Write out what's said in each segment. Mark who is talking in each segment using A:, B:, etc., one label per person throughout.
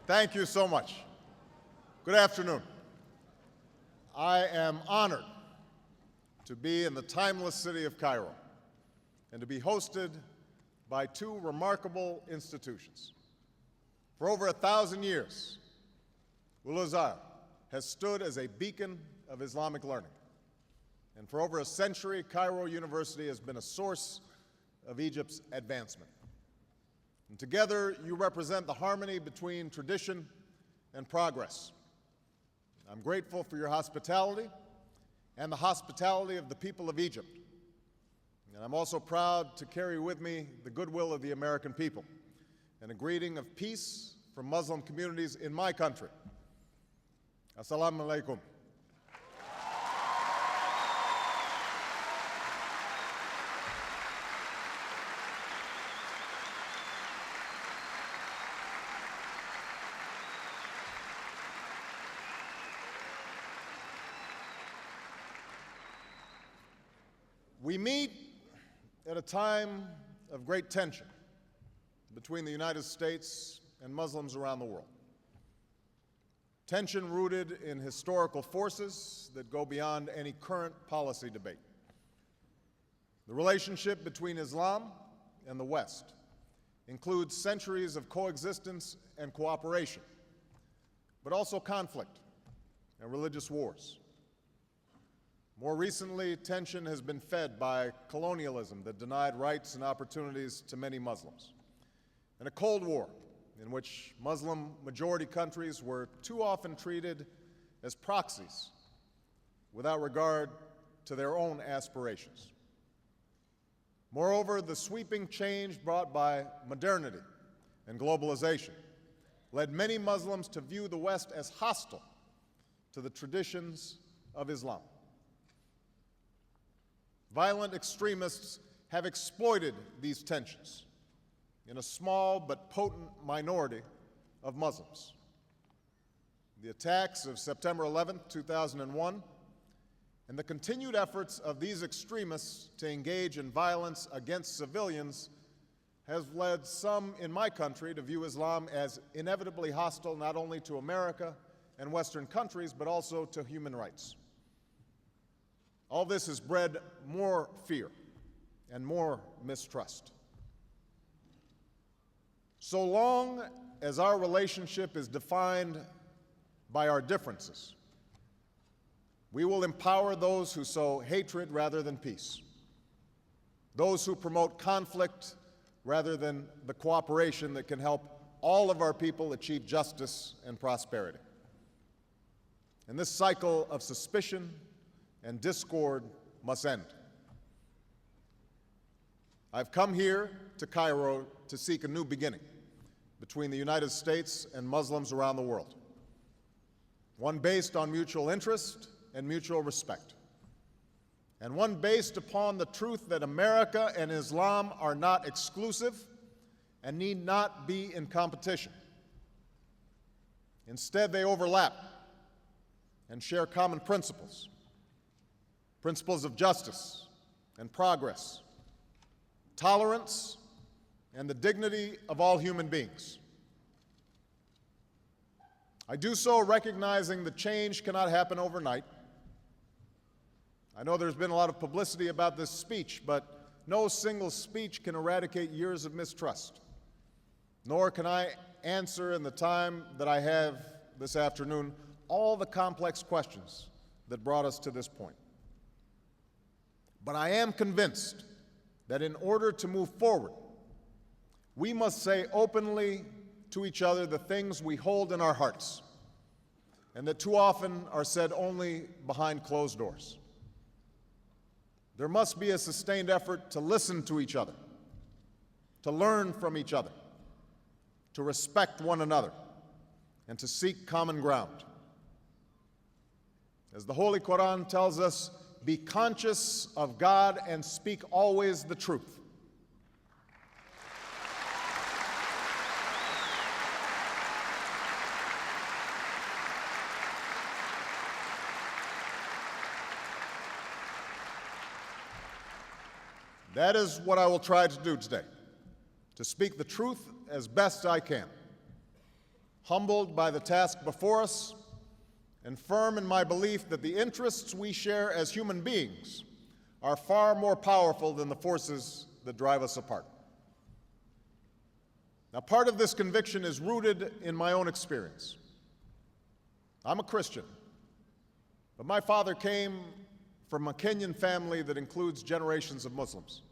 A: Thank you so much. Good afternoon. I am honored to be in the timeless city of Cairo and to be hosted by two remarkable institutions. For over 1,000 years, Al-Azhar has stood as a beacon of Islamic learning. And for over a century, Cairo University has been a source of Egypt's advancement. And together, you represent the harmony between tradition and progress. I'm grateful for your hospitality and the hospitality of the people of Egypt. And I'm also proud to carry with me the goodwill of the American people and a greeting of peace from Muslim communities in my country. Assalamu alaikum. We meet at a time of great tension between the United States and Muslims around the world. Tension rooted in historical forces that go beyond any current policy debate. The relationship between Islam and the West includes centuries of coexistence and cooperation, but also conflict and religious wars. More recently, tension has been fed by colonialism that denied rights and opportunities to many Muslims, and a Cold War in which Muslim-majority countries were too often treated as proxies without regard to their own aspirations. Moreover, the sweeping change brought by modernity and globalization led many Muslims to view the West as hostile to the traditions of Islam. Violent extremists have exploited these tensions in a small but potent minority of Muslims. The attacks of September 11, 2001, and the continued efforts of these extremists to engage in violence against civilians has led some in my country to view Islam as inevitably hostile not only to America and Western countries, but also to human rights. All this has bred more fear and more mistrust. So long as our relationship is defined by our differences, we will empower those who sow hatred rather than peace, those who promote conflict rather than the cooperation that can help all of our people achieve justice and prosperity. And this cycle of suspicion and discord must end. I've come here to Cairo to seek a new beginning between the United States and Muslims around the world, one based on mutual interest and mutual respect, and one based upon the truth that America and Islam are not exclusive and need not be in competition. Instead, they overlap and share common principles of justice and progress, tolerance, and the dignity of all human beings. I do so recognizing that change cannot happen overnight. I know there's been a lot of publicity about this speech, but no single speech can eradicate years of mistrust, nor can I answer in the time that I have this afternoon all the complex questions that brought us to this point. But I am convinced that in order to move forward, we must say openly to each other the things we hold in our hearts, and that too often are said only behind closed doors. There must be a sustained effort to listen to each other, to learn from each other, to respect one another, and to seek common ground. As the Holy Quran tells us, be conscious of God and speak always the truth. That is what I will try to do today, to speak the truth as best I can, humbled by the task before us, and firm in my belief that the interests we share as human beings are far more powerful than the forces that drive us apart. Now, part of this conviction is rooted in my own experience. I'm a Christian, but my father came from a Kenyan family that includes generations of Muslims.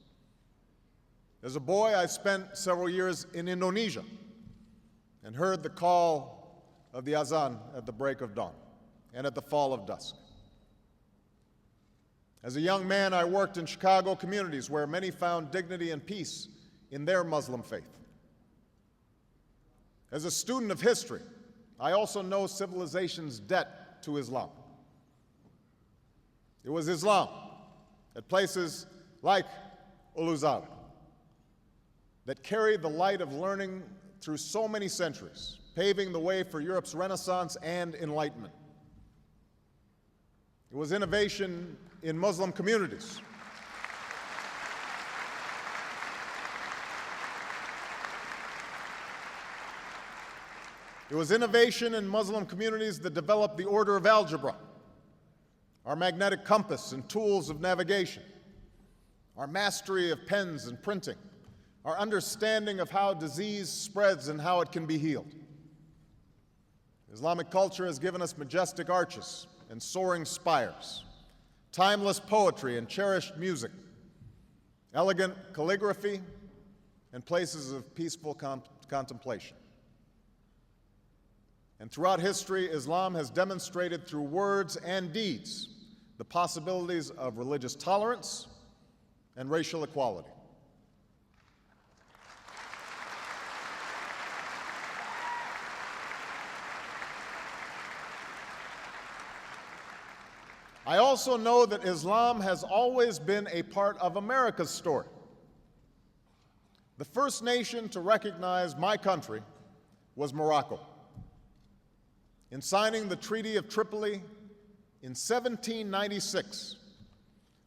A: As a boy, I spent several years in Indonesia and heard the call of the azan at the break of dawn and at the fall of dusk. As a young man, I worked in Chicago communities where many found dignity and peace in their Muslim faith. As a student of history, I also know civilization's debt to Islam. It was Islam at places like Uluzar that carried the light of learning through so many centuries, paving the way for Europe's Renaissance and Enlightenment. It was innovation in Muslim communities. It was innovation in Muslim communities that developed the order of algebra, our magnetic compass and tools of navigation, our mastery of pens and printing, our understanding of how disease spreads and how it can be healed. Islamic culture has given us majestic arches and soaring spires, timeless poetry and cherished music, elegant calligraphy, and places of peaceful contemplation. And throughout history, Islam has demonstrated through words and deeds the possibilities of religious tolerance and racial equality. I also know that Islam has always been a part of America's story. The first nation to recognize my country was Morocco. In signing the Treaty of Tripoli in 1796,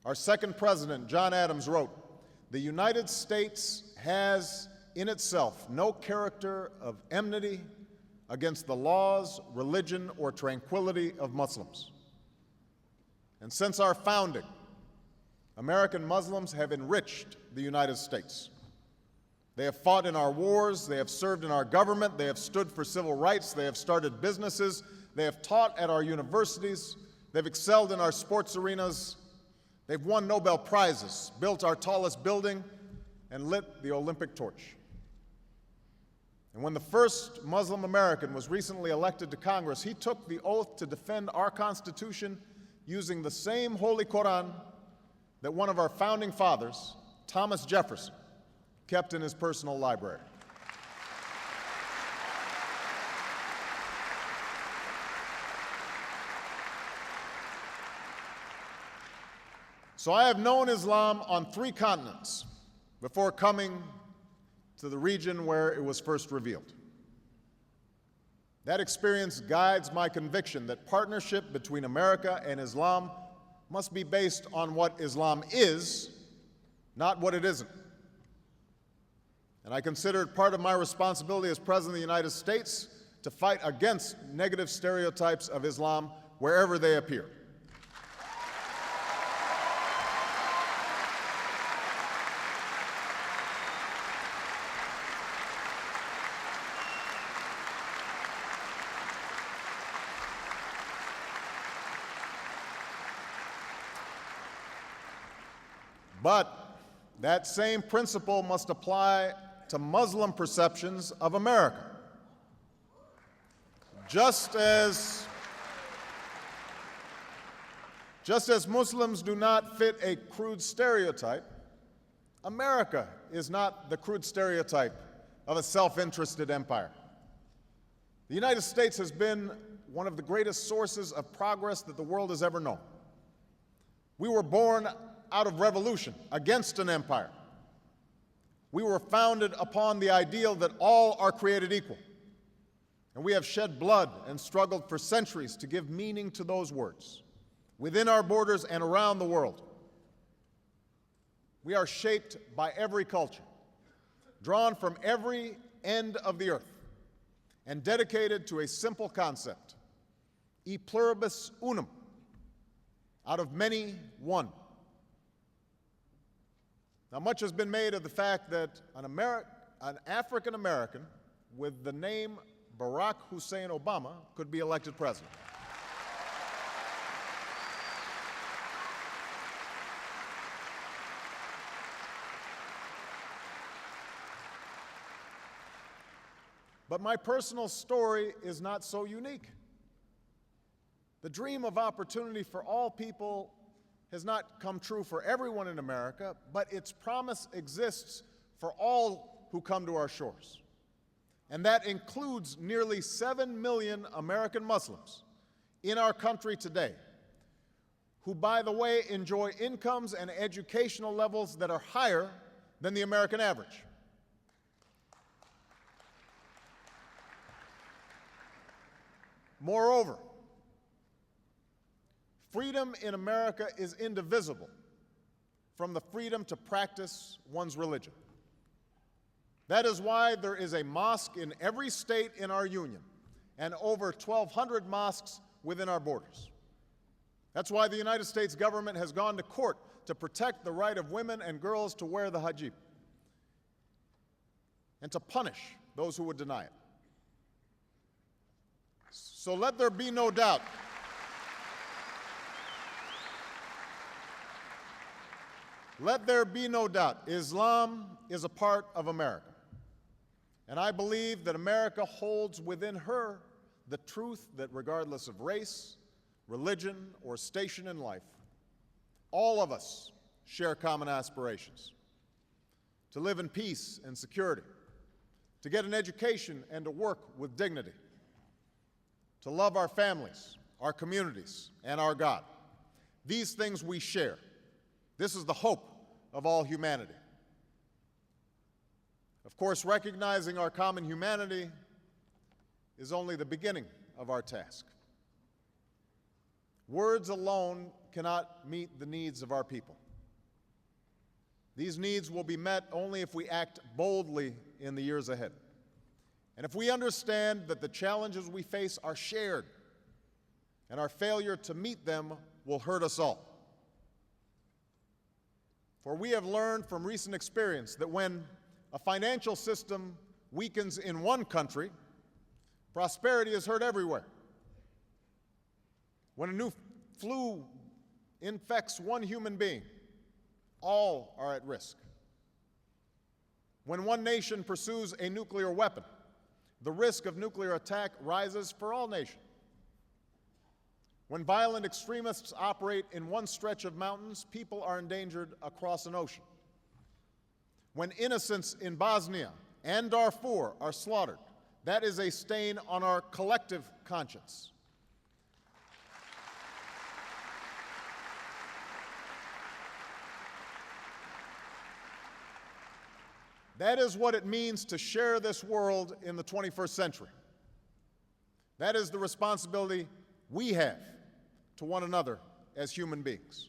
A: our second president, John Adams, wrote, "The United States has in itself no character of enmity against the laws, religion, or tranquility of Muslims." And since our founding, American Muslims have enriched the United States. They have fought in our wars, they have served in our government, they have stood for civil rights, they have started businesses, they have taught at our universities, they've excelled in our sports arenas, they've won Nobel Prizes, built our tallest building, and lit the Olympic torch. And when the first Muslim American was recently elected to Congress, he took the oath to defend our Constitution using the same Holy Quran that one of our founding fathers, Thomas Jefferson, kept in his personal library. So I have known Islam on 3 continents before coming to the region where it was first revealed. That experience guides my conviction that partnership between America and Islam must be based on what Islam is, not what it isn't. And I consider it part of my responsibility as President of the United States to fight against negative stereotypes of Islam wherever they appear. But that same principle must apply to Muslim perceptions of America. Just as Muslims do not fit a crude stereotype, America is not the crude stereotype of a self-interested empire. The United States has been one of the greatest sources of progress that the world has ever known. We were born out of revolution against an empire. We were founded upon the ideal that all are created equal. And we have shed blood and struggled for centuries to give meaning to those words, within our borders and around the world. We are shaped by every culture, drawn from every end of the earth, and dedicated to a simple concept, e pluribus unum, out of many, one. Now, much has been made of the fact that an African American with the name Barack Hussein Obama could be elected president. But my personal story is not so unique. The dream of opportunity for all people has not come true for everyone in America, but its promise exists for all who come to our shores. And that includes nearly 7 million American Muslims in our country today, who, by the way, enjoy incomes and educational levels that are higher than the American average. Moreover, freedom in America is indivisible from the freedom to practice one's religion. That is why there is a mosque in every state in our union and over 1,200 mosques within our borders. That's why the United States government has gone to court to protect the right of women and girls to wear the hijab and to punish those who would deny it. So let there be no doubt. Let there be no doubt, Islam is a part of America. And I believe that America holds within her the truth that regardless of race, religion, or station in life, all of us share common aspirations. To live in peace and security, to get an education and to work with dignity, to love our families, our communities, and our God. These things we share. This is the hope of all humanity. Of course, recognizing our common humanity is only the beginning of our task. Words alone cannot meet the needs of our people. These needs will be met only if we act boldly in the years ahead. And if we understand that the challenges we face are shared, and our failure to meet them will hurt us all. For we have learned from recent experience that when a financial system weakens in one country, prosperity is hurt everywhere. When a new flu infects one human being, all are at risk. When one nation pursues a nuclear weapon, the risk of nuclear attack rises for all nations. When violent extremists operate in one stretch of mountains, people are endangered across an ocean. When innocents in Bosnia and Darfur are slaughtered, that is a stain on our collective conscience. That is what it means to share this world in the 21st century. That is the responsibility we have to one another as human beings.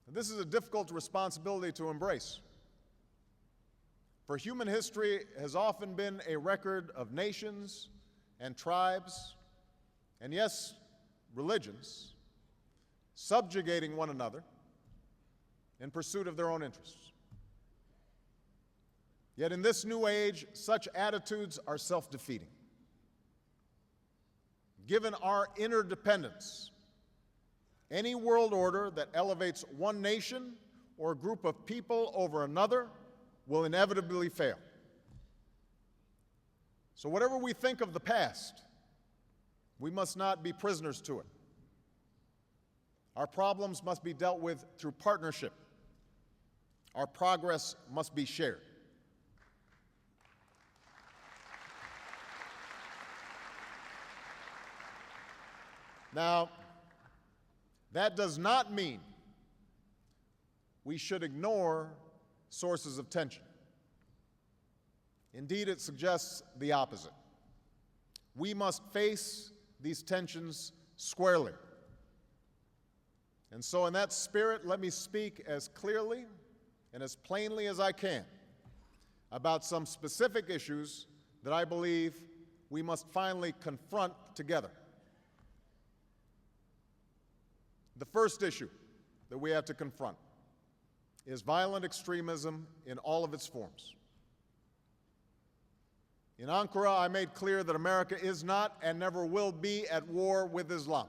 A: And this is a difficult responsibility to embrace. For human history has often been a record of nations and tribes, and yes, religions, subjugating one another in pursuit of their own interests. Yet in this new age, such attitudes are self-defeating. Given our interdependence, any world order that elevates one nation or group of people over another will inevitably fail. So whatever we think of the past, we must not be prisoners to it. Our problems must be dealt with through partnership. Our progress must be shared. Now, that does not mean we should ignore sources of tension. Indeed, it suggests the opposite. We must face these tensions squarely. And so in that spirit, let me speak as clearly and as plainly as I can about some specific issues that I believe we must finally confront together. The first issue that we have to confront is violent extremism in all of its forms. In Ankara, I made clear that America is not and never will be at war with Islam.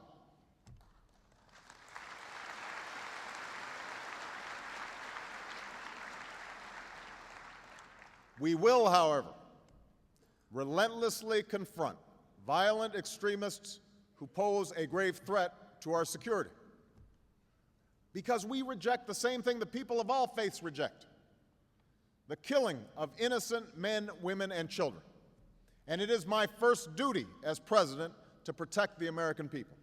A: We will, however, relentlessly confront violent extremists who pose a grave threat to our security, because we reject the same thing that people of all faiths reject: the killing of innocent men, women, and children. And it is my first duty as president to protect the American people.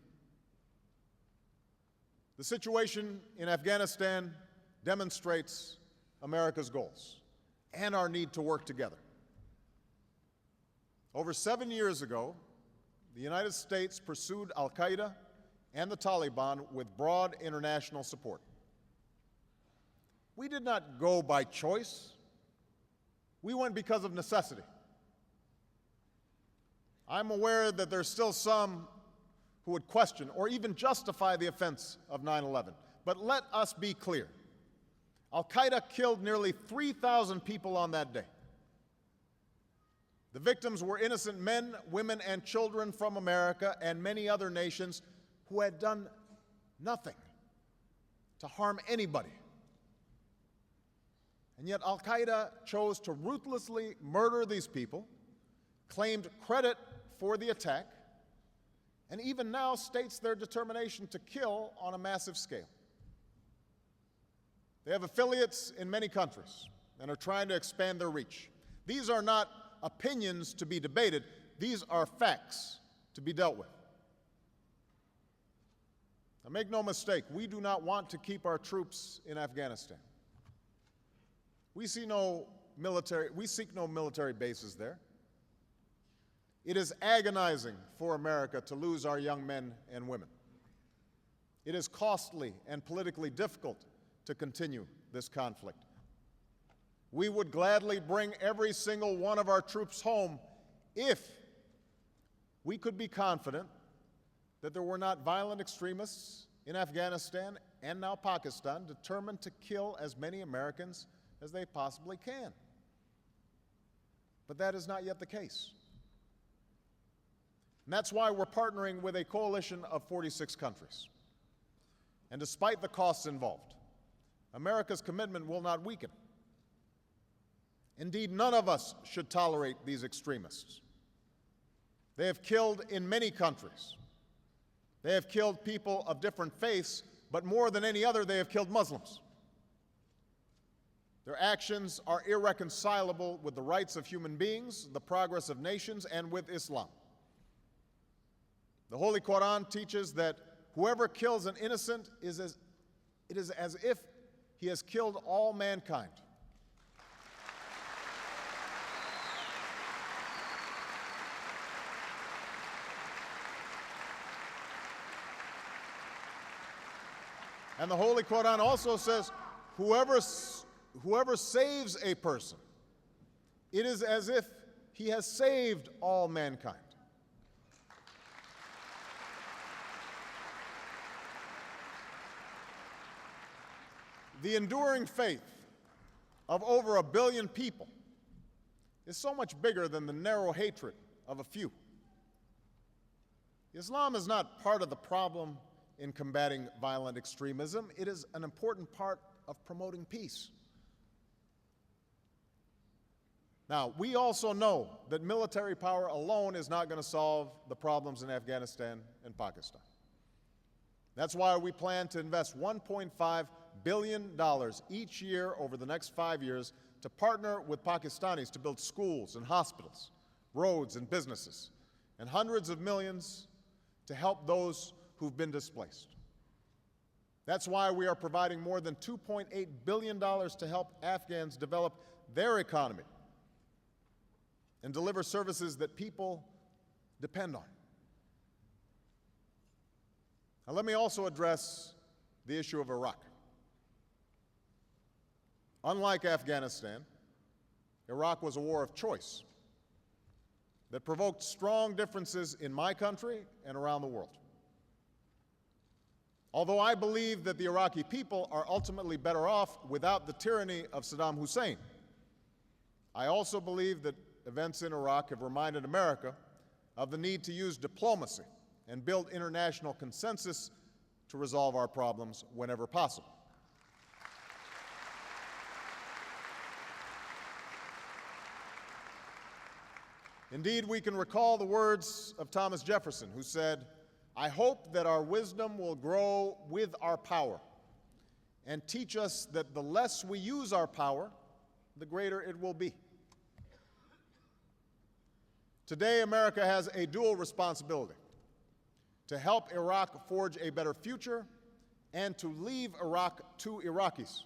A: The situation in Afghanistan demonstrates America's goals and our need to work together. Over 7 years ago, the United States pursued al-Qaeda and the Taliban with broad international support. We did not go by choice. We went because of necessity. I'm aware that there's still some who would question or even justify the offense of 9/11. But let us be clear. Al-Qaeda killed nearly 3,000 people on that day. The victims were innocent men, women, and children from America and many other nations who had done nothing to harm anybody. And yet Al-Qaeda chose to ruthlessly murder these people, claimed credit for the attack, and even now states their determination to kill on a massive scale. They have affiliates in many countries and are trying to expand their reach. These are not opinions to be debated. These are facts to be dealt with. Now, make no mistake, we do not want to keep our troops in Afghanistan. We seek no military bases there. It is agonizing for America to lose our young men and women. It is costly and politically difficult to continue this conflict. We would gladly bring every single one of our troops home if we could be confident that there were not violent extremists in Afghanistan and now Pakistan determined to kill as many Americans as they possibly can. But that is not yet the case. And that's why we're partnering with a coalition of 46 countries. And despite the costs involved, America's commitment will not weaken. Indeed, none of us should tolerate these extremists. They have killed in many countries. They have killed people of different faiths, but more than any other, they have killed Muslims. Their actions are irreconcilable with the rights of human beings, the progress of nations, and with Islam. The Holy Quran teaches that whoever kills an innocent it is as if he has killed all mankind. And the Holy Quran also says, whoever saves a person, it is as if he has saved all mankind. The enduring faith of over 1 billion people is so much bigger than the narrow hatred of a few. Islam is not part of the problem in combating violent extremism. It is an important part of promoting peace. Now, we also know that military power alone is not going to solve the problems in Afghanistan and Pakistan. That's why we plan to invest $1.5 billion each year over the next 5 years to partner with Pakistanis to build schools and hospitals, roads and businesses, and hundreds of millions to help those who've been displaced. That's why we are providing more than $2.8 billion to help Afghans develop their economy and deliver services that people depend on. Now, let me also address the issue of Iraq. Unlike Afghanistan, Iraq was a war of choice. that provoked strong differences in my country and around the world. Although I believe that the Iraqi people are ultimately better off without the tyranny of Saddam Hussein, I also believe that events in Iraq have reminded America of the need to use diplomacy and build international consensus to resolve our problems whenever possible. Indeed, we can recall the words of Thomas Jefferson, who said, "I hope that our wisdom will grow with our power and teach us that the less we use our power, the greater it will be." Today, America has a dual responsibility: to help Iraq forge a better future and to leave Iraq to Iraqis.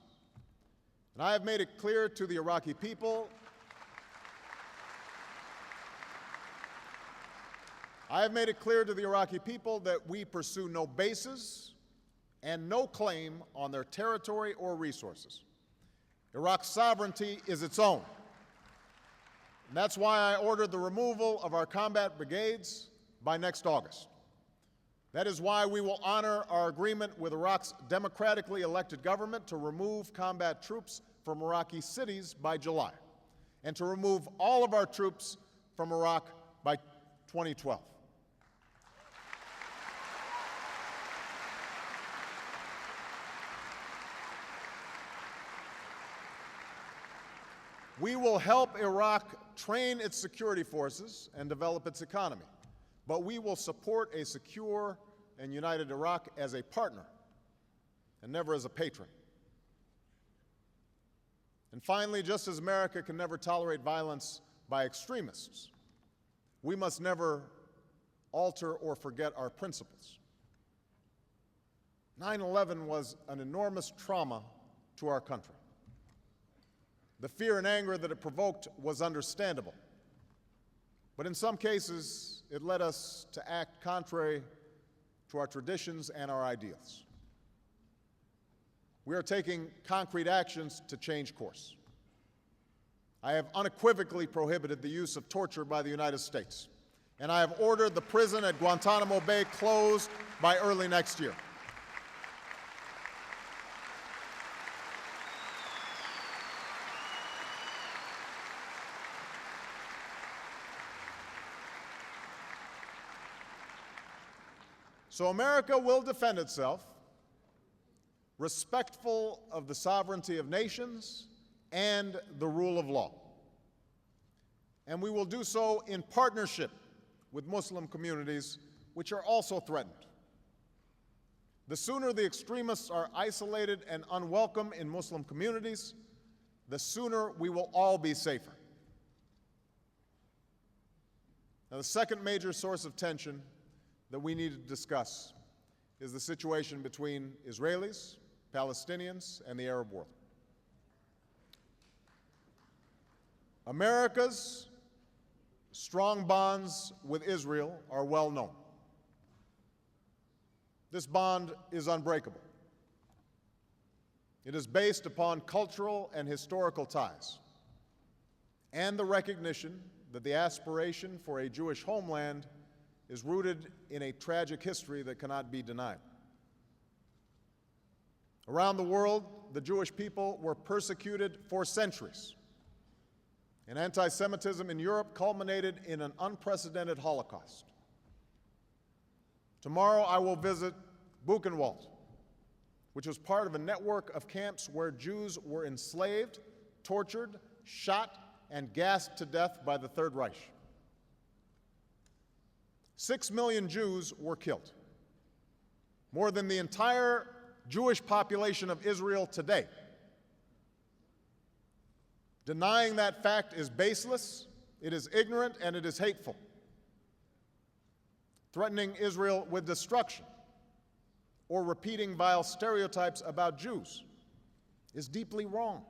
A: And I have made it clear to the Iraqi people that we pursue no bases and no claim on their territory or resources. Iraq's sovereignty is its own. And that's why I ordered the removal of our combat brigades by next August. That is why we will honor our agreement with Iraq's democratically elected government to remove combat troops from Iraqi cities by July, and to remove all of our troops from Iraq by 2012. We will help Iraq train its security forces and develop its economy, but we will support a secure and united Iraq as a partner and never as a patron. And finally, just as America can never tolerate violence by extremists, we must never alter or forget our principles. 9/11 was an enormous trauma to our country. The fear and anger that it provoked was understandable. But in some cases, it led us to act contrary to our traditions and our ideals. We are taking concrete actions to change course. I have unequivocally prohibited the use of torture by the United States, and I have ordered the prison at Guantanamo Bay closed by early next year. So America will defend itself, respectful of the sovereignty of nations and the rule of law. And we will do so in partnership with Muslim communities, which are also threatened. The sooner the extremists are isolated and unwelcome in Muslim communities, the sooner we will all be safer. Now, the second major source of tension that we need to discuss is the situation between Israelis, Palestinians, and the Arab world. America's strong bonds with Israel are well known. This bond is unbreakable. It is based upon cultural and historical ties, and the recognition that the aspiration for a Jewish homeland is rooted in a tragic history that cannot be denied. Around the world, the Jewish people were persecuted for centuries, and anti-Semitism in Europe culminated in an unprecedented Holocaust. Tomorrow I will visit Buchenwald, which was part of a network of camps where Jews were enslaved, tortured, shot, and gassed to death by the Third Reich. 6 million Jews were killed, more than the entire Jewish population of Israel today. Denying that fact is baseless, it is ignorant, and it is hateful. Threatening Israel with destruction or repeating vile stereotypes about Jews is deeply wrong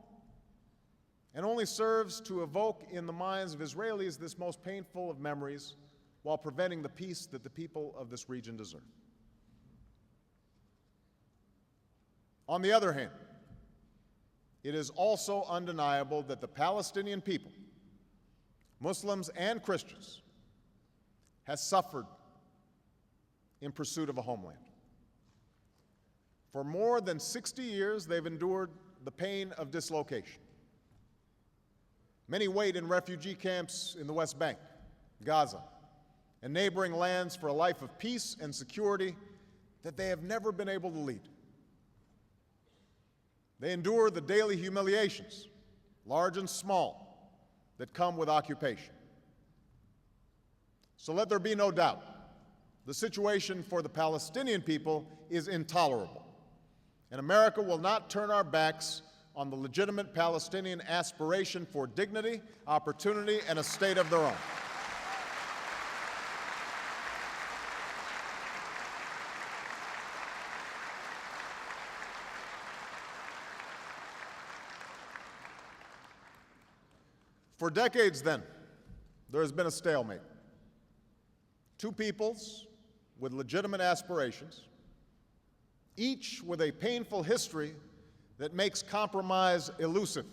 A: and only serves to evoke in the minds of Israelis this most painful of memories, while preventing the peace that the people of this region deserve. On the other hand, it is also undeniable that the Palestinian people, Muslims and Christians, has suffered in pursuit of a homeland. For more than 60 years, they've endured the pain of dislocation. Many wait in refugee camps in the West Bank, Gaza, and neighboring lands for a life of peace and security that they have never been able to lead. They endure the daily humiliations, large and small, that come with occupation. So let there be no doubt, the situation for the Palestinian people is intolerable, and America will not turn our backs on the legitimate Palestinian aspiration for dignity, opportunity, and a state of their own. For decades, then, there has been a stalemate. Two peoples with legitimate aspirations, each with a painful history that makes compromise elusive.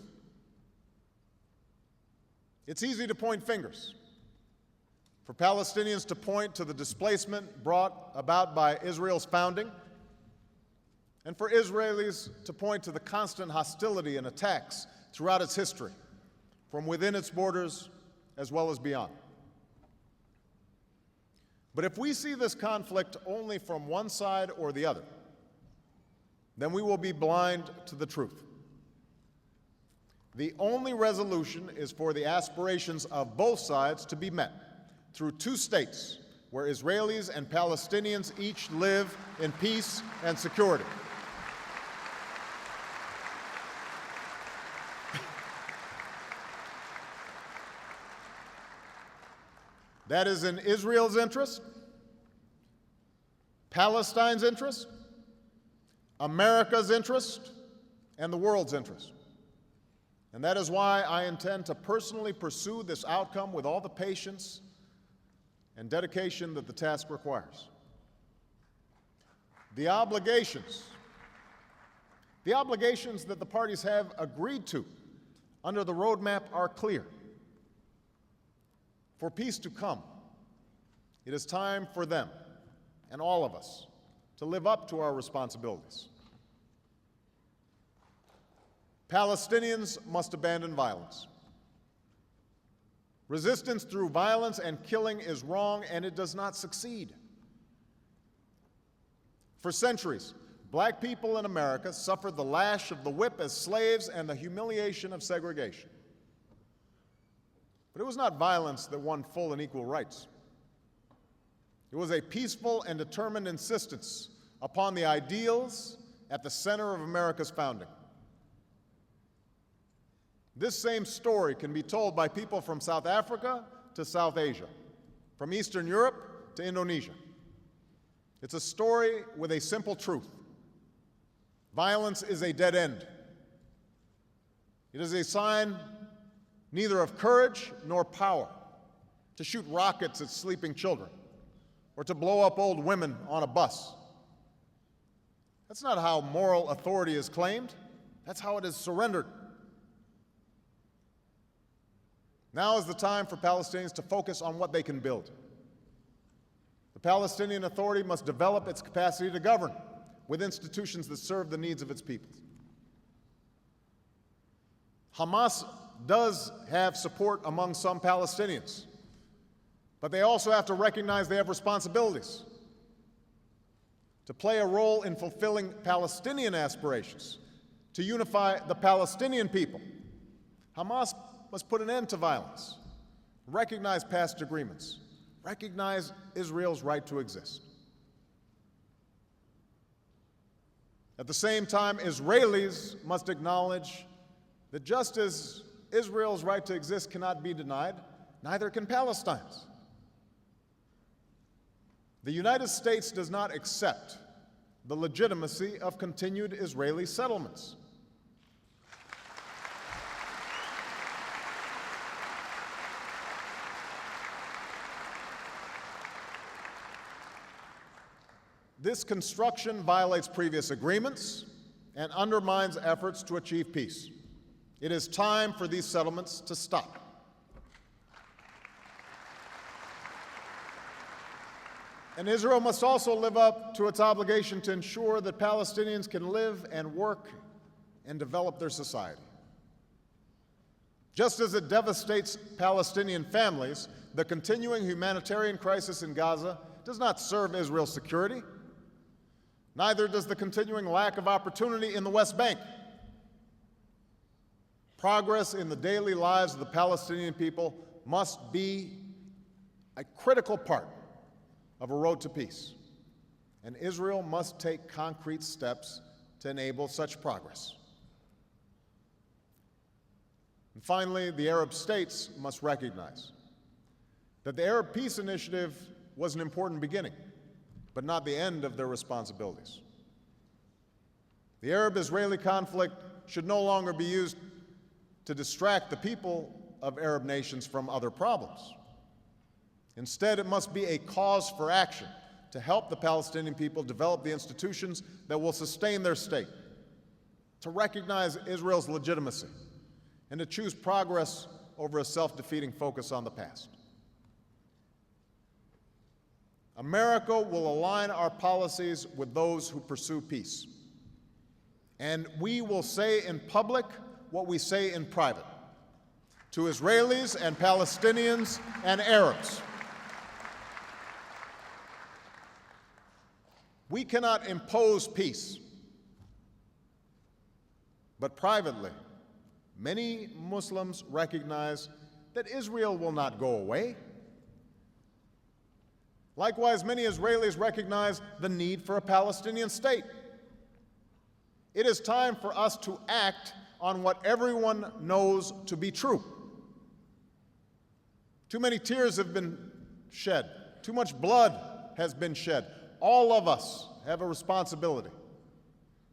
A: It's easy to point fingers. For Palestinians to point to the displacement brought about by Israel's founding, and for Israelis to point to the constant hostility and attacks throughout its history, from within its borders as well as beyond. But if we see this conflict only from one side or the other, then we will be blind to the truth. The only resolution is for the aspirations of both sides to be met through two states where Israelis and Palestinians each live in peace and security. That is in Israel's interest, Palestine's interest, America's interest, and the world's interest. And that is why I intend to personally pursue this outcome with all the patience and dedication that the task requires. The obligations that the parties have agreed to under the roadmap are clear. For peace to come, it is time for them and all of us to live up to our responsibilities. Palestinians must abandon violence. Resistance through violence and killing is wrong, and it does not succeed. For centuries, black people in America suffered the lash of the whip as slaves and the humiliation of segregation. But it was not violence that won full and equal rights. It was a peaceful and determined insistence upon the ideals at the center of America's founding. This same story can be told by people from South Africa to South Asia, from Eastern Europe to Indonesia. It's a story with a simple truth. Violence is a dead end. It is a sign neither of courage nor power to shoot rockets at sleeping children or to blow up old women on a bus. That's not how moral authority is claimed. That's how it is surrendered. Now is the time for Palestinians to focus on what they can build. The Palestinian Authority must develop its capacity to govern with institutions that serve the needs of its people. Hamas does have support among some Palestinians, but they also have to recognize they have responsibilities to play a role in fulfilling Palestinian aspirations, to unify the Palestinian people. Hamas must put an end to violence, recognize past agreements, recognize Israel's right to exist. At the same time, Israelis must acknowledge that just as Israel's right to exist cannot be denied, neither can Palestine's. The United States does not accept the legitimacy of continued Israeli settlements. This construction violates previous agreements and undermines efforts to achieve peace. It is time for these settlements to stop. And Israel must also live up to its obligation to ensure that Palestinians can live and work and develop their society. Just as it devastates Palestinian families, the continuing humanitarian crisis in Gaza does not serve Israel's security. Neither does the continuing lack of opportunity in the West Bank. Progress in the daily lives of the Palestinian people must be a critical part of a road to peace, and Israel must take concrete steps to enable such progress. And finally, the Arab states must recognize that the Arab Peace Initiative was an important beginning, but not the end of their responsibilities. The Arab-Israeli conflict should no longer be used to distract the people of Arab nations from other problems. Instead, it must be a cause for action to help the Palestinian people develop the institutions that will sustain their state, to recognize Israel's legitimacy, and to choose progress over a self-defeating focus on the past. America will align our policies with those who pursue peace. And we will say in public what we say in private to Israelis and Palestinians and Arabs. We cannot impose peace, but privately, many Muslims recognize that Israel will not go away. Likewise, many Israelis recognize the need for a Palestinian state. It is time for us to act on what everyone knows to be true. Too many tears have been shed. Too much blood has been shed. All of us have a responsibility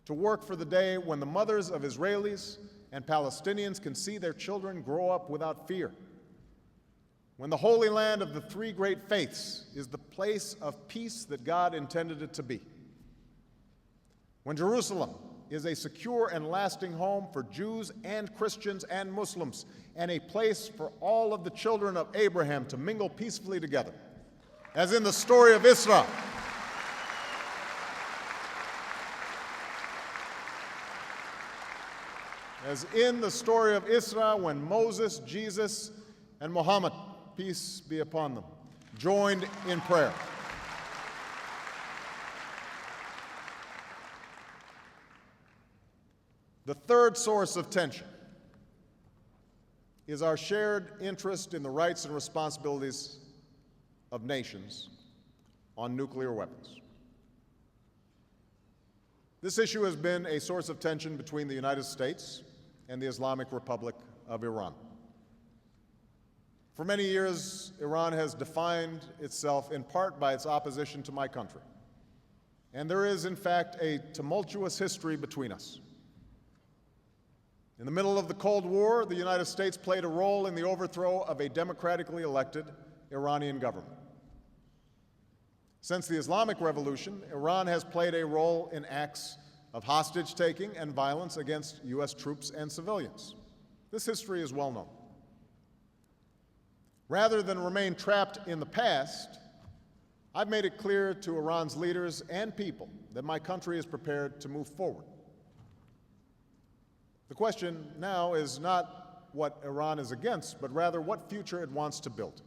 A: to work for the day when the mothers of Israelis and Palestinians can see their children grow up without fear. When the Holy Land of the three great faiths is the place of peace that God intended it to be. When Jerusalem is a secure and lasting home for Jews and Christians and Muslims, and a place for all of the children of Abraham to mingle peacefully together, as in the story of Israel. As in the story of Israel, when Moses, Jesus, and Muhammad, peace be upon them, joined in prayer. The third source of tension is our shared interest in the rights and responsibilities of nations on nuclear weapons. This issue has been a source of tension between the United States and the Islamic Republic of Iran. For many years, Iran has defined itself in part by its opposition to my country. And there is, in fact, a tumultuous history between us. In the middle of the Cold War, the United States played a role in the overthrow of a democratically elected Iranian government. Since the Islamic Revolution, Iran has played a role in acts of hostage-taking and violence against U.S. troops and civilians. This history is well known. Rather than remain trapped in the past, I've made it clear to Iran's leaders and people that my country is prepared to move forward. The question now is not what Iran is against, but rather what future it wants to build.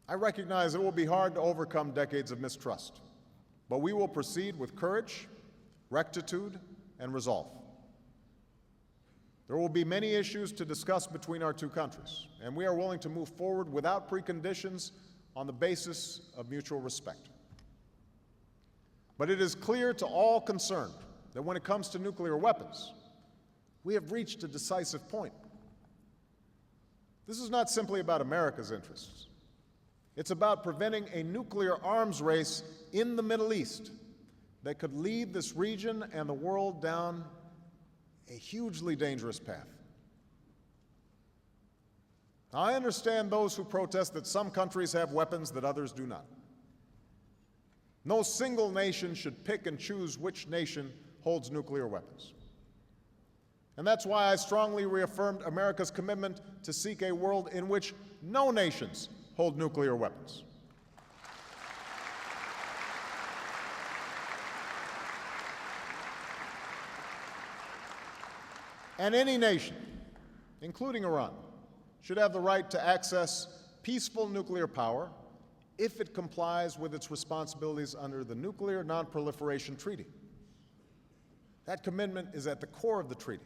A: I recognize it will be hard to overcome decades of mistrust, but we will proceed with courage, rectitude, and resolve. There will be many issues to discuss between our two countries, and we are willing to move forward without preconditions on the basis of mutual respect. But it is clear to all concerned that when it comes to nuclear weapons, we have reached a decisive point. This is not simply about America's interests. It's about preventing a nuclear arms race in the Middle East that could lead this region and the world down a hugely dangerous path. Now, I understand those who protest that some countries have weapons that others do not. No single nation should pick and choose which nation holds nuclear weapons. And that's why I strongly reaffirmed America's commitment to seek a world in which no nations hold nuclear weapons. And any nation, including Iran, should have the right to access peaceful nuclear power if it complies with its responsibilities under the Nuclear Non-Proliferation Treaty. That commitment is at the core of the treaty,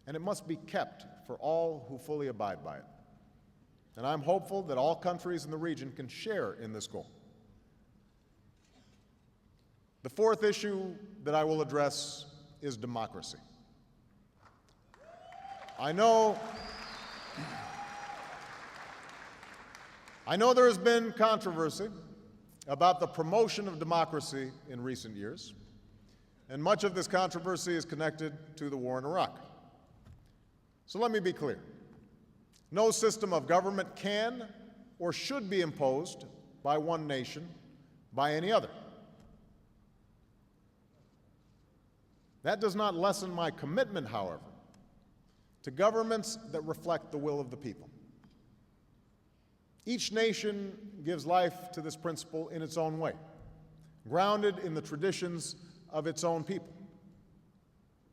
A: and it must be kept for all who fully abide by it. And I'm hopeful that all countries in the region can share in this goal. The fourth issue that I will address is democracy. I know there has been controversy about the promotion of democracy in recent years, and much of this controversy is connected to the war in Iraq. So let me be clear. No system of government can or should be imposed by one nation by any other. That does not lessen my commitment, however, to governments that reflect the will of the people. Each nation gives life to this principle in its own way, grounded in the traditions of its own people.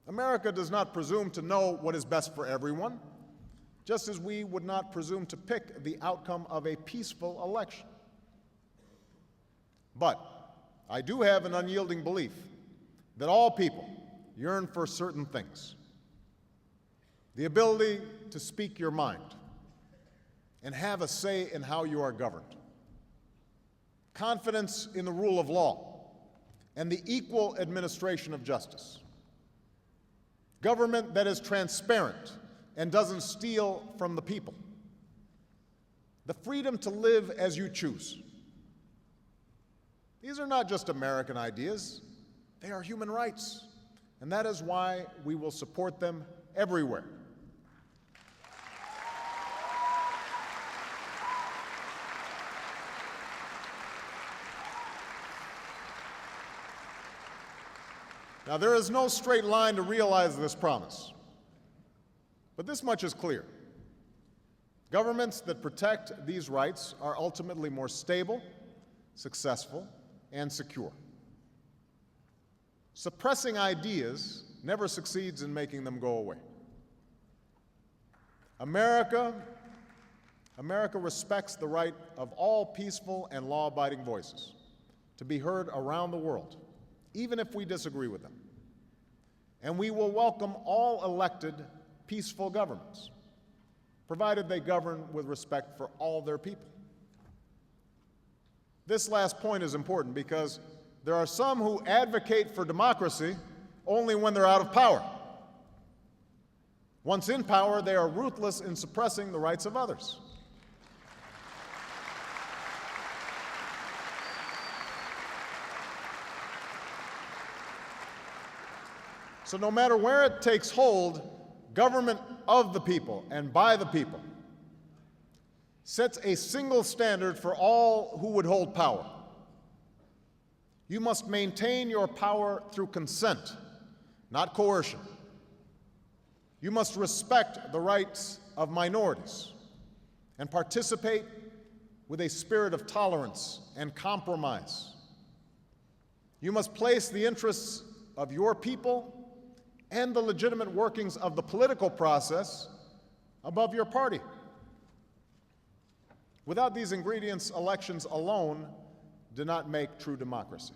A: America does not presume to know what is best for everyone, just as we would not presume to pick the outcome of a peaceful election. But I do have an unyielding belief that all people yearn for certain things: the ability to speak your mind and have a say in how you are governed, confidence in the rule of law and the equal administration of justice, government that is transparent and doesn't steal from the people, the freedom to live as you choose. These are not just American ideas, they are human rights, and that is why we will support them everywhere. Now, there is no straight line to realize this promise, but this much is clear. Governments that protect these rights are ultimately more stable, successful, and secure. Suppressing ideas never succeeds in making them go away. America respects the right of all peaceful and law-abiding voices to be heard around the world, even if we disagree with them. And we will welcome all elected, peaceful governments, provided they govern with respect for all their people. This last point is important because there are some who advocate for democracy only when they're out of power. Once in power, they are ruthless in suppressing the rights of others. So no matter where it takes hold, government of the people and by the people sets a single standard for all who would hold power. You must maintain your power through consent, not coercion. You must respect the rights of minorities and participate with a spirit of tolerance and compromise. You must place the interests of your people and the legitimate workings of the political process above your party. Without these ingredients, elections alone do not make true democracy.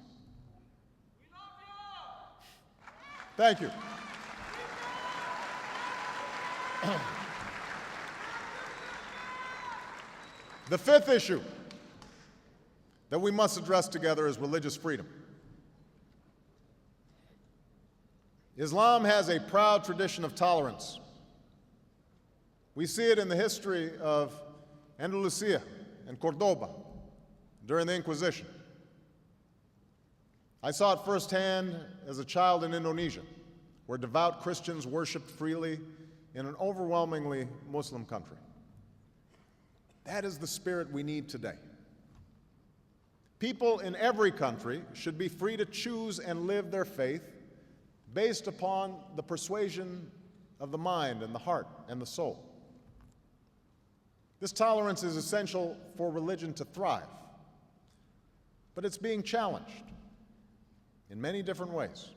A: Thank you. The fifth issue that we must address together is religious freedom. Islam has a proud tradition of tolerance. We see it in the history of Andalusia and Cordoba during the Inquisition. I saw it firsthand as a child in Indonesia, where devout Christians worshiped freely in an overwhelmingly Muslim country. That is the spirit we need today. People in every country should be free to choose and live their faith based upon the persuasion of the mind and the heart and the soul. This tolerance is essential for religion to thrive, but it's being challenged in many different ways.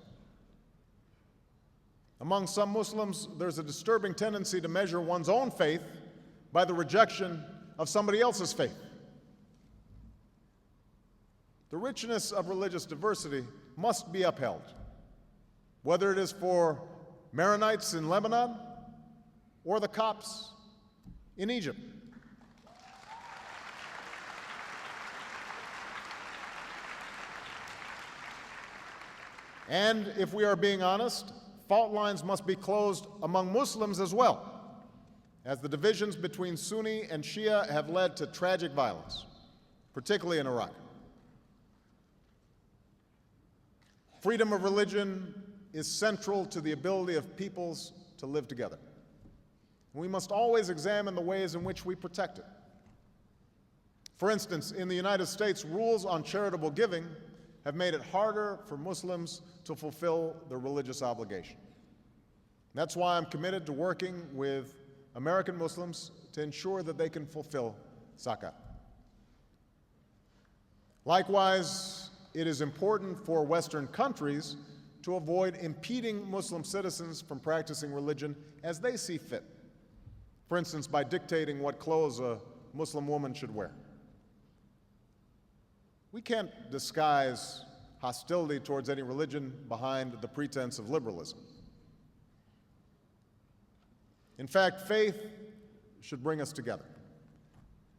A: Among some Muslims, there's a disturbing tendency to measure one's own faith by the rejection of somebody else's faith. The richness of religious diversity must be upheld, whether it is for Maronites in Lebanon or the Copts in Egypt. And if we are being honest, fault lines must be closed among Muslims as well, as the divisions between Sunni and Shia have led to tragic violence, particularly in Iraq. Freedom of religion is central to the ability of peoples to live together. We must always examine the ways in which we protect it. For instance, in the United States, rules on charitable giving have made it harder for Muslims to fulfill their religious obligation. That's why I'm committed to working with American Muslims to ensure that they can fulfill zakat. Likewise, it is important for Western countries to avoid impeding Muslim citizens from practicing religion as they see fit. For instance, by dictating what clothes a Muslim woman should wear. We can't disguise hostility towards any religion behind the pretense of liberalism. In fact, faith should bring us together.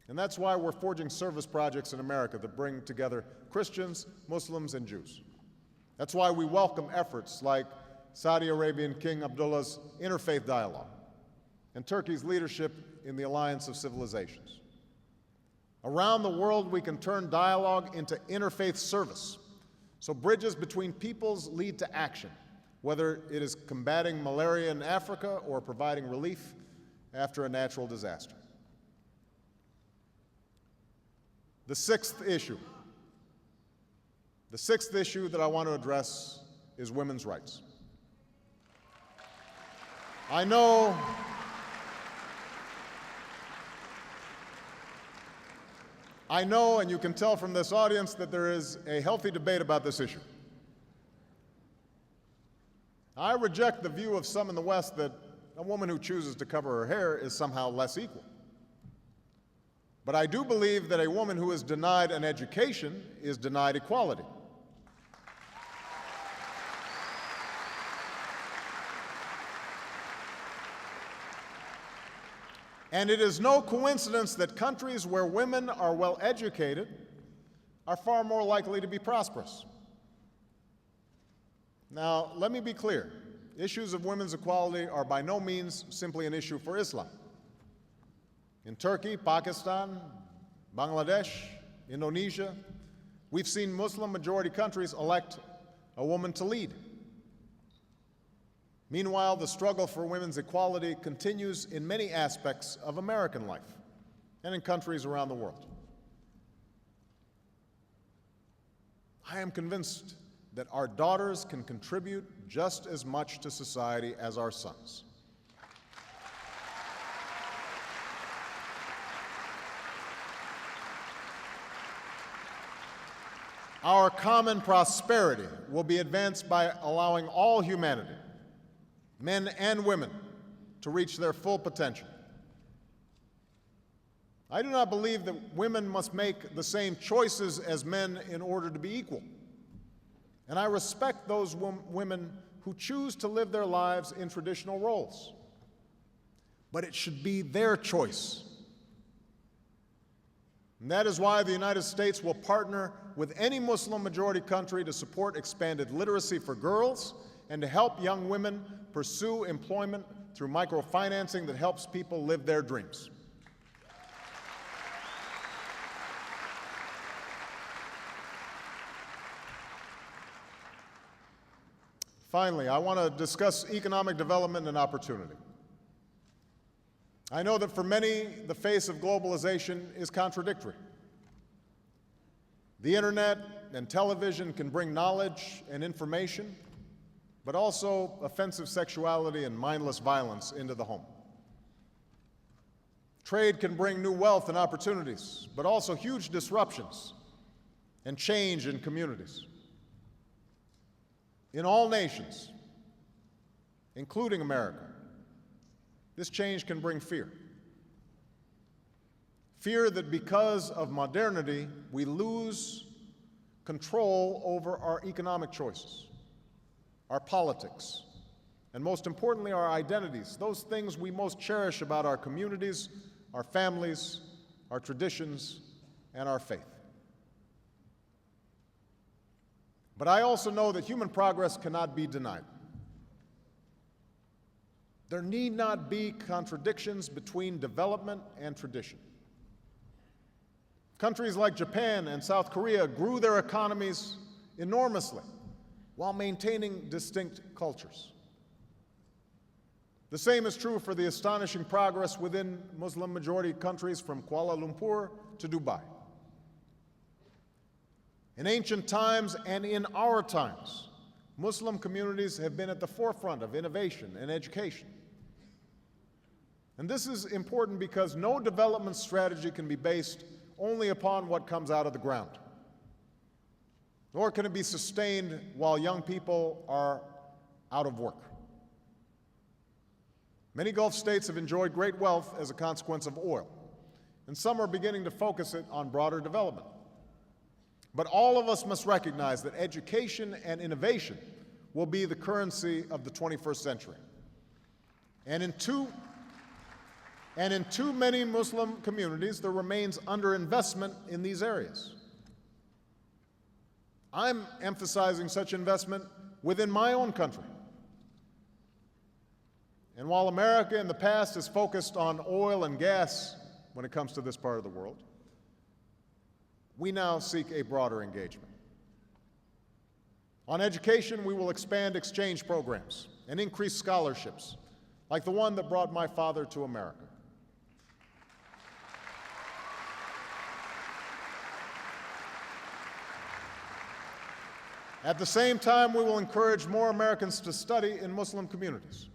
A: And that's why we're forging service projects in America that bring together Christians, Muslims, and Jews. That's why we welcome efforts like Saudi Arabian King Abdullah's interfaith dialogue and Turkey's leadership in the Alliance of Civilizations. Around the world, we can turn dialogue into interfaith service, so bridges between peoples lead to action, whether it is combating malaria in Africa or providing relief after a natural disaster. The sixth issue that I want to address is women's rights. I know and you can tell from this audience that there is a healthy debate about this issue. I reject the view of some in the West that a woman who chooses to cover her hair is somehow less equal. But I do believe that a woman who is denied an education is denied equality. And it is no coincidence that countries where women are well educated are far more likely to be prosperous. Now, let me be clear. Issues of women's equality are by no means simply an issue for Islam. In Turkey, Pakistan, Bangladesh, Indonesia, we've seen Muslim-majority countries elect a woman to lead. Meanwhile, the struggle for women's equality continues in many aspects of American life and in countries around the world. I am convinced that our daughters can contribute just as much to society as our sons. Our common prosperity will be advanced by allowing all humanity, men and women, to reach their full potential. I do not believe that women must make the same choices as men in order to be equal. And I respect those women who choose to live their lives in traditional roles. But it should be their choice. And that is why the United States will partner with any Muslim-majority country to support expanded literacy for girls and to help young women pursue employment through microfinancing that helps people live their dreams. Finally, I want to discuss economic development and opportunity. I know that for many, the face of globalization is contradictory. The internet and television can bring knowledge and information, but also offensive sexuality and mindless violence into the home. Trade can bring new wealth and opportunities, but also huge disruptions and change in communities. In all nations, including America, this change can bring fear. Fear that because of modernity, we lose control over our economic choices, our politics, and most importantly, our identities, those things we most cherish about our communities, our families, our traditions, and our faith. But I also know that human progress cannot be denied. There need not be contradictions between development and tradition. Countries like Japan and South Korea grew their economies enormously while maintaining distinct cultures. The same is true for the astonishing progress within Muslim-majority countries from Kuala Lumpur to Dubai. In ancient times and in our times, Muslim communities have been at the forefront of innovation and education. And this is important because no development strategy can be based only upon what comes out of the ground, nor can it be sustained while young people are out of work. Many Gulf states have enjoyed great wealth as a consequence of oil, and some are beginning to focus it on broader development. But all of us must recognize that education and innovation will be the currency of the 21st century. And in too many Muslim communities, there remains underinvestment in these areas. I'm emphasizing such investment within my own country. And while America in the past has focused on oil and gas when it comes to this part of the world, we now seek a broader engagement. On education, we will expand exchange programs and increase scholarships, like the one that brought my father to America. At the same time, we will encourage more Americans to study in Muslim communities.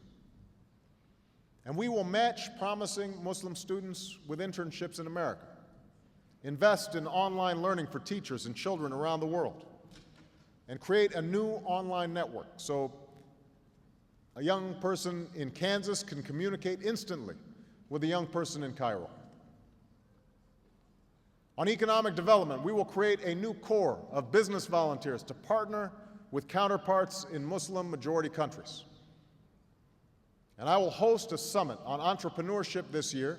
A: And we will match promising Muslim students with internships in America, invest in online learning for teachers and children around the world, and create a new online network so a young person in Kansas can communicate instantly with a young person in Cairo. On economic development, we will create a new corps of business volunteers to partner with counterparts in Muslim-majority countries. And I will host a summit on entrepreneurship this year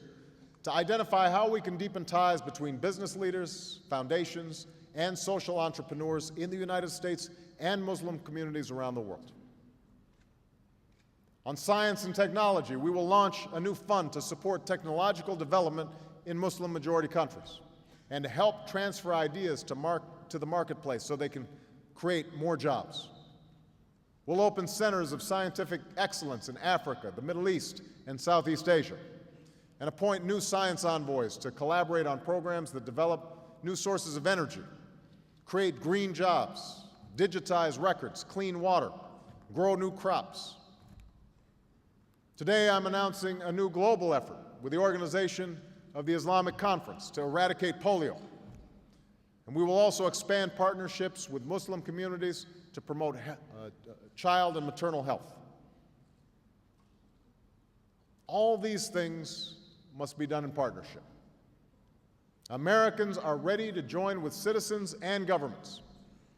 A: to identify how we can deepen ties between business leaders, foundations, and social entrepreneurs in the United States and Muslim communities around the world. On science and technology, we will launch a new fund to support technological development in Muslim-majority countries and to help transfer ideas to the marketplace so they can create more jobs. We'll open centers of scientific excellence in Africa, the Middle East, and Southeast Asia, and appoint new science envoys to collaborate on programs that develop new sources of energy, create green jobs, digitize records, clean water, grow new crops. Today, I'm announcing a new global effort with the organization of the Islamic Conference to eradicate polio. And we will also expand partnerships with Muslim communities to promote child and maternal health. All these things must be done in partnership. Americans are ready to join with citizens and governments,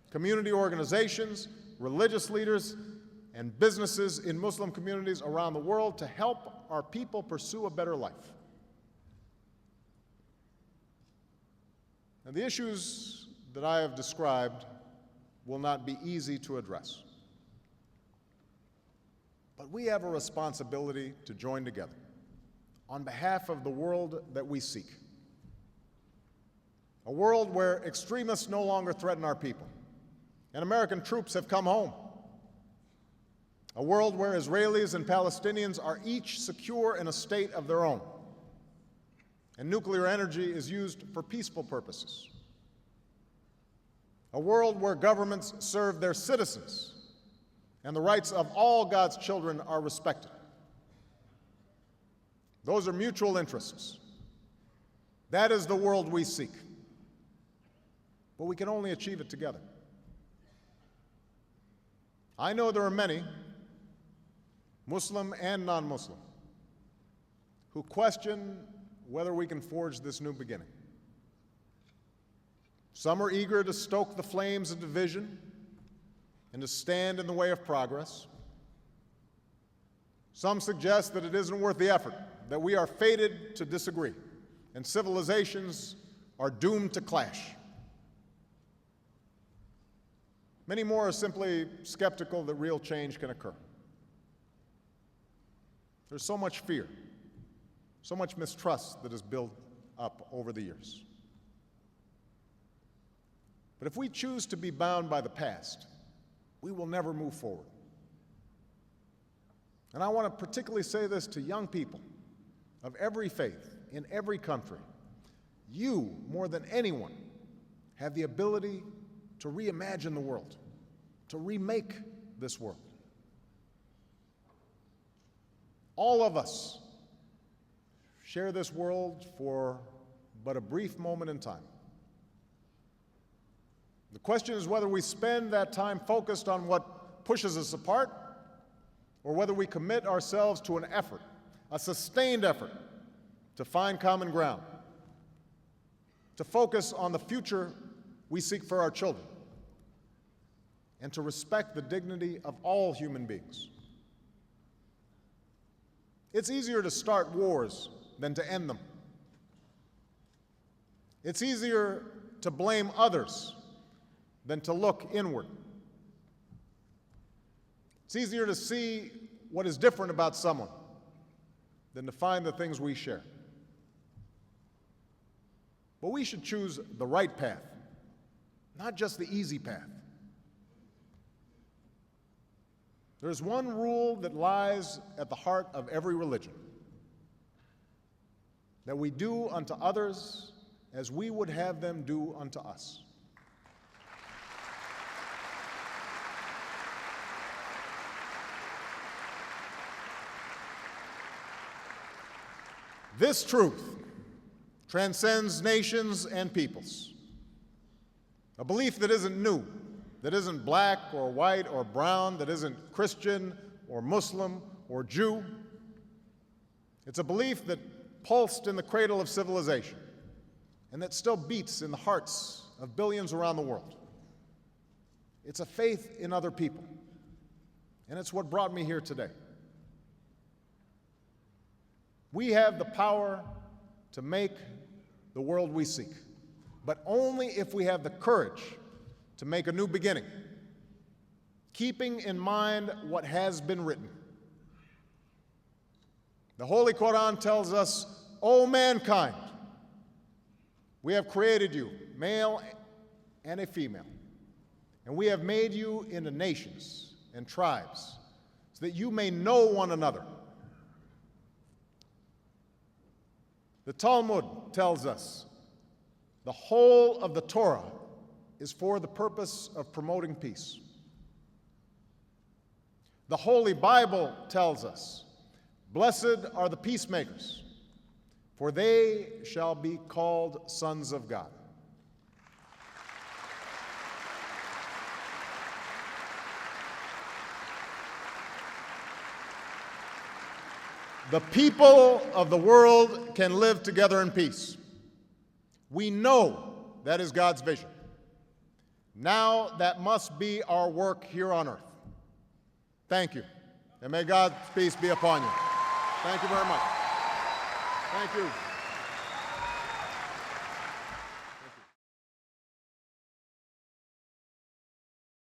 A: community organizations, religious leaders, and businesses in Muslim communities around the world to help our people pursue a better life. Now, the issues that I have described will not be easy to address. But we have a responsibility to join together on behalf of the world that we seek. A world where extremists no longer threaten our people and American troops have come home. A world where Israelis and Palestinians are each secure in a state of their own, and nuclear energy is used for peaceful purposes. A world where governments serve their citizens and the rights of all God's children are respected. Those are mutual interests That is the world we seek. But we can only achieve it together. I know there are many, Muslim and non-Muslim, who question whether we can forge this new beginning. Some are eager to stoke the flames of division and to stand in the way of progress. Some suggest that it isn't worth the effort, that we are fated to disagree, and civilizations are doomed to clash. Many more are simply skeptical that real change can occur. There's so much fear, so much mistrust that has built up over the years. But if we choose to be bound by the past, we will never move forward. And I want to particularly say this to young people of every faith, in every country. You, more than anyone, have the ability to reimagine the world, to remake this world. All of us share this world for but a brief moment in time. The question is whether we spend that time focused on what pushes us apart, or whether we commit ourselves to an effort, a sustained effort, to find common ground, to focus on the future we seek for our children, and to respect the dignity of all human beings. It's easier to start wars than to end them. It's easier to blame others than to look inward. It's easier to see what is different about someone than to find the things we share. But we should choose the right path, not just the easy path. There's one rule that lies at the heart of every religion: that we do unto others as we would have them do unto us. This truth transcends nations and peoples. A belief that isn't new, that isn't black or white or brown, that isn't Christian or Muslim or Jew. It's a belief that pulsed in the cradle of civilization and that still beats in the hearts of billions around the world. It's a faith in other people, and it's what brought me here today. We have the power to make the world we seek, but only if we have the courage to make a new beginning, keeping in mind what has been written. The Holy Quran tells us, "O mankind, we have created you, male and a female, and we have made you into nations and tribes so that you may know one another." The Talmud tells us the whole of the Torah is for the purpose of promoting peace. The Holy Bible tells us, "Blessed are the peacemakers, for they shall be called sons of God." The people of the world can live together in peace. We know that is God's vision. Now that must be our work here on earth. Thank you, and may God's peace be upon you. Thank you very much. Thank you.